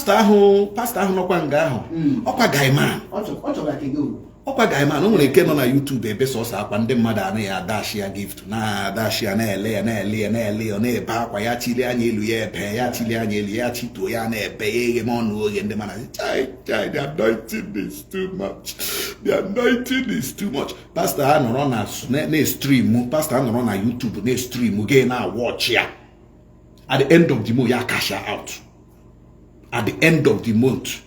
pastor ahụ nọkwa nga ahụ ọkwa gaiman ọkwa gaiman o nwere nke nọ na YouTube ebe sọsọ akwa ndị mmadụ anaghị adashi ya gift na adashi ya na-ele ya ọ na-ebe akwa ya chili anya elu ya ebe ya chili anya elu ya chituo ya na-ebe ya eghe ma ọnụ oghe ndị mmadụ the anointing is too much, the anointing is too much. Pastor ha nọrọ na stream, pastor ha nọrọ na YouTube na stream gị na watch ya. At the end of the month, ya cash out. At the end of the month,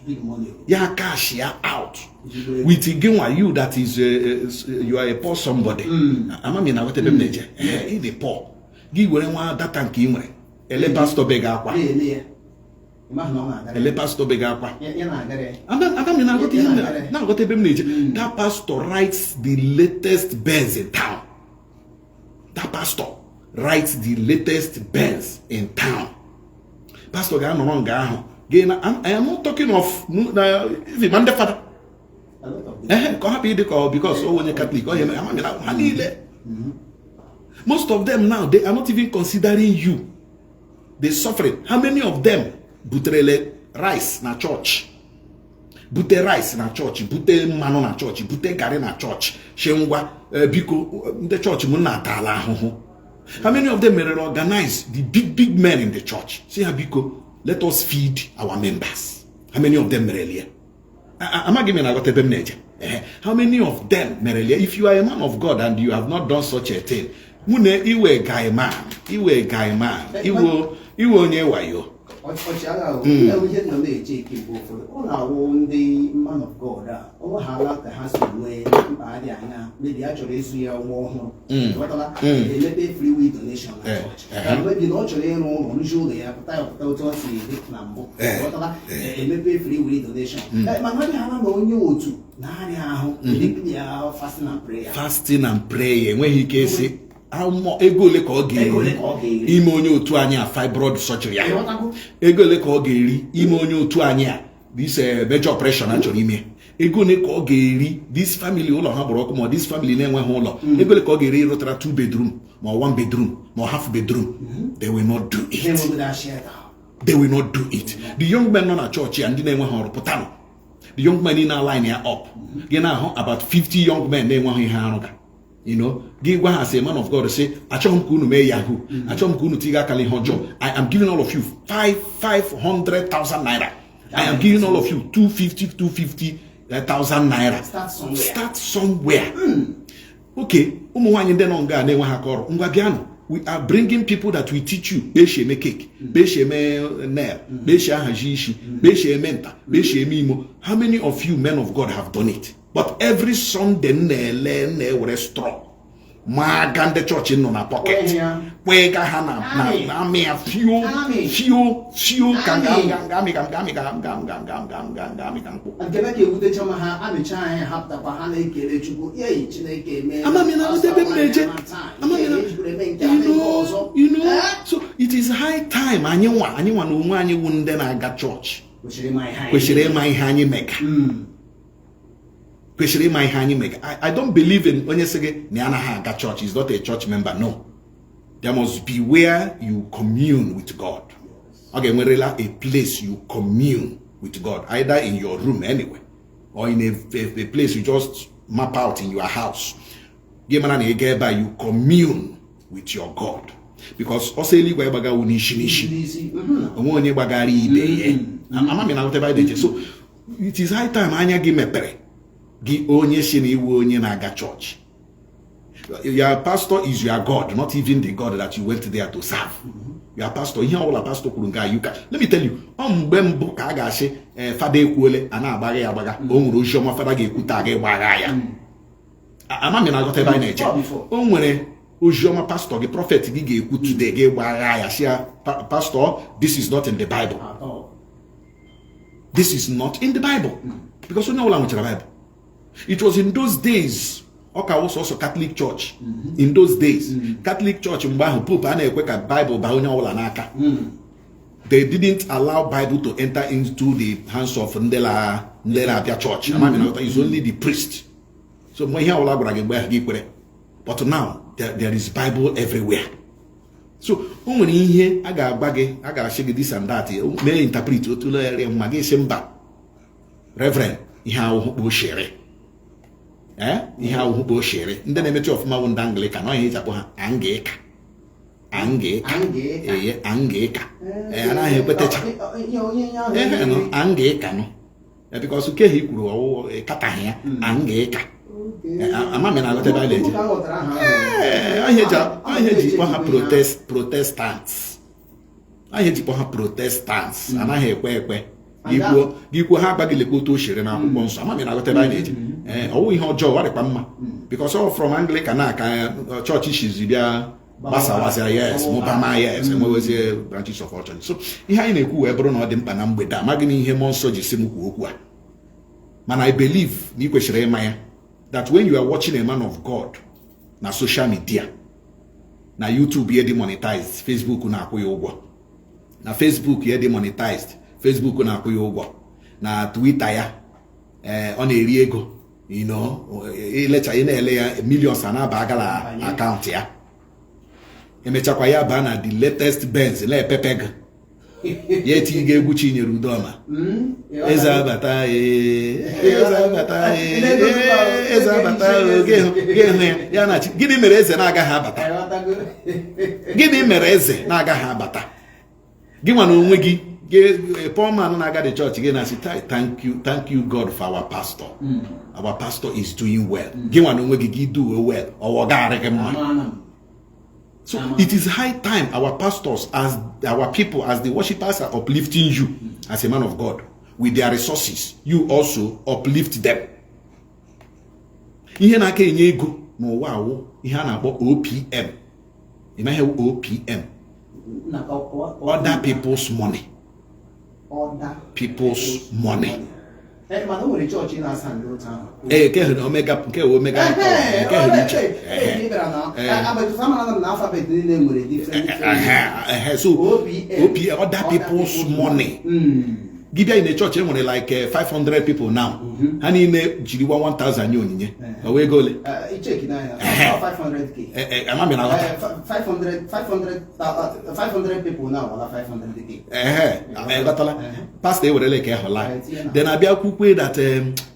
ya cash ya out. With again, you that is you are a poor somebody. I'm na what the manager. He the poor. Give one data nke inwe. Ele pastor bega akwa. Ele pastor bega akwa. Adam na what the manager. That pastor writes the latest bands in town. That pastor writes the latest bands in town. Pastor ga no wrong ahụ. I am not talking of the man the father. Because when Catholic, most of them now they are not even considering you. They suffering. How many of them butere rice na church? Bute rice na church, bute mano na church, bute gari na church. Shengwa biko the church mun na tala ahụhụ. How many of them were organized the big men in the church? Say biko, let us feed our members. How many of them Merelia? How many of them Merelia? If you are a man of God and you have not done such a thing, you were a guy man. You were a guy man. You were wayo. The man of God, oh, how like the husband way, maybe actually is your war. Maybe free will donation. And when you not usually have to see it number. Maybe free will donation. My money, I don't know you too. Now, fasting and prayer. Fasting and prayer. When he can say, ego le ko geri ime onye otu anya fibroid surgery ego le ko geri ime onye otu anya this major operation actually ime ego le ko geri this family ụlọ ha bụrụ ọkụ ma this family na-enweghị ụlọ ego le ko geri rụtara 2 bedroom ma 1 bedroom ma half bedroom. They will not do it. They will not do it. The young men on a church and ndị na-enweghị ọrụ pụtanụ. The young men in our line here up. You know about 50 young men na-enweghị ihe arụga. You know, give one as a man of God to say, Achom kunu me Yahoo, Achom kunu tiga kali honjo. I am giving all of you 500,000 naira. I am giving all of you 250,000 naira. Start somewhere. Okay, we are bringing people that will teach you. Beshe me cake, beshe me nail, beshe hajishi, beshe menta, beshe mimo. How many of you men of God have done it? But every Sunday, ne were strong. Magan the church in a pocket. Wega hana, na me a few gam. And get you with the Chamaha, I'm a child, have the Bahane, Kelechu, you know, so it is high time. Anyone who wouldn't then I got church. Which my honey make. I don't believe in when you say Nianaha church is not a church member. No. There must be where you commune with God. Okay, a place you commune with God, either in your room anyway, or in a place you just map out in your house. You commune with your God. Because so it is high time anya give me pere. Church. Your pastor is your God, not even the God that you went there to serve. Your pastor, here all a pastor kurunga you can. Let me tell you, bembo kaga she fade kwole ana abage abaga onwere ojoma fada ga ekuta ga gbagaya. Amami na gote by nature. Onwere ojoma pastor the prophet gi ga eku today ga gbagaya share pastor, this is not in the Bible. This is not in the Bible. Because we know all the Bible. It was in those days. Oka was also Catholic Church. In those days, Catholic Church Bible. They didn't allow Bible to enter into the hands of Ndela Church. It's only the priest. So but now there is Bible everywhere. so o nwere ihe a ga-agba gị, a ga-achị gị this and that, mee interpret otu lere ma gị esi mba reverend ihe ahụhụ kpo shere ihe ahụhụ kpo shere. Ndị na-emechi ọfụma bụ ndị Anglican, ọ ihe ejapụ ha Angịka anaghị ekwetecha Angịka nọ because ke ha kwuru ọwụ kataghị ya Angịka amami na agụta ebe a na-eje ihe eji kpọ ha Protestants, ihe eji kpọ ha Protestants anaghị ekwe gị kwuo ha agbaghị lekwa otu o shere na akwụkwọ nsọ. Amami na agụta ebe a na-eje ọwụ ihe ọjọọ, ọ dịkwa mma because all from Anglican na ka chọọchị shizi bịa gbasawazịa yes mụbama yes enwewezie branches of church. So ihe anyị na-ekwu wee bụrụ na ọ dị mkpa na mgbede amaghị na ihe mmụọ nsọ ji si m kwuo okwu a, mana I believe na ị kwesịrị ịma ya that when you are watching a man of God na social media, na YouTube ye demonetized, Facebook na-akwụ ya ụgwọ, na Facebook ye demonetized, Facebook na-akwụ ya ụgwọ, na Twitter ya ọ na-eri ego, you know, ilecha ị na-ele ya millions na-aba agala akaụntụ ya, emechakwa ya baa na the latest Benz na-epepe gị ya eti ga-egwu Chinyere Udoma eze abata ya na chi. Gịnị mere eze na-agaghị abata? Gịnị mere eze na-agaghị abata? Gị nwa na onwe gị poor man na-aga the church gị na-asị thank you God for our pastor. Our pastor is doing well. Gị nwa na onwe gị do well ọwọ gaarị gị mma. So it is high time our pastors, as our people, as the worshippers are uplifting you as a man of God with their resources, you also uplift them. Ihe na-aka enye ego n'ụwa awụ ihe a na-akpọ OPM. Ị ihe OPM? Other people's money. Other people's money. Omega so OP other people's money. Give in the church like 500 people now. And in the Jiriwa 1,000 onyinye. Away go. Check it now. 500k. 500 people now. 500k. Pastor will like a life. Then I be a quick way that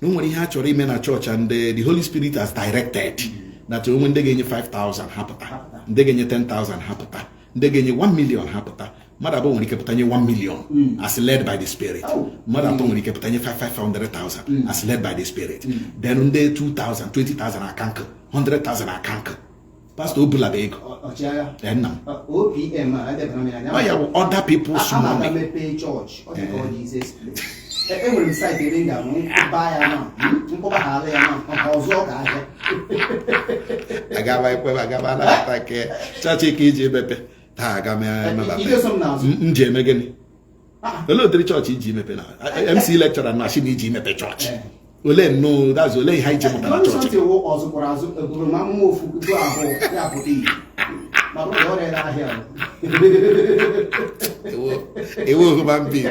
nobody had to remain at church, and the Holy Spirit has directed that when they gain you 5,000 hapata, they gain you 10,000 hapata, they gain you 1 million hapata. Mother when kept 1 million as led by the Spirit. Mother when kept 500,000 as led by the Spirit. Then on day 2,000, 20,000 I can't, 100,000 I can't. Pastor Obulabeg. OPM. Other people's money. Pay church. Every site they buy a man. I got my church KJ. Njem again. Hello, the church in Jim MC lecturer machine in Jim church. Ole no, that's Ole high Jim church. It will be.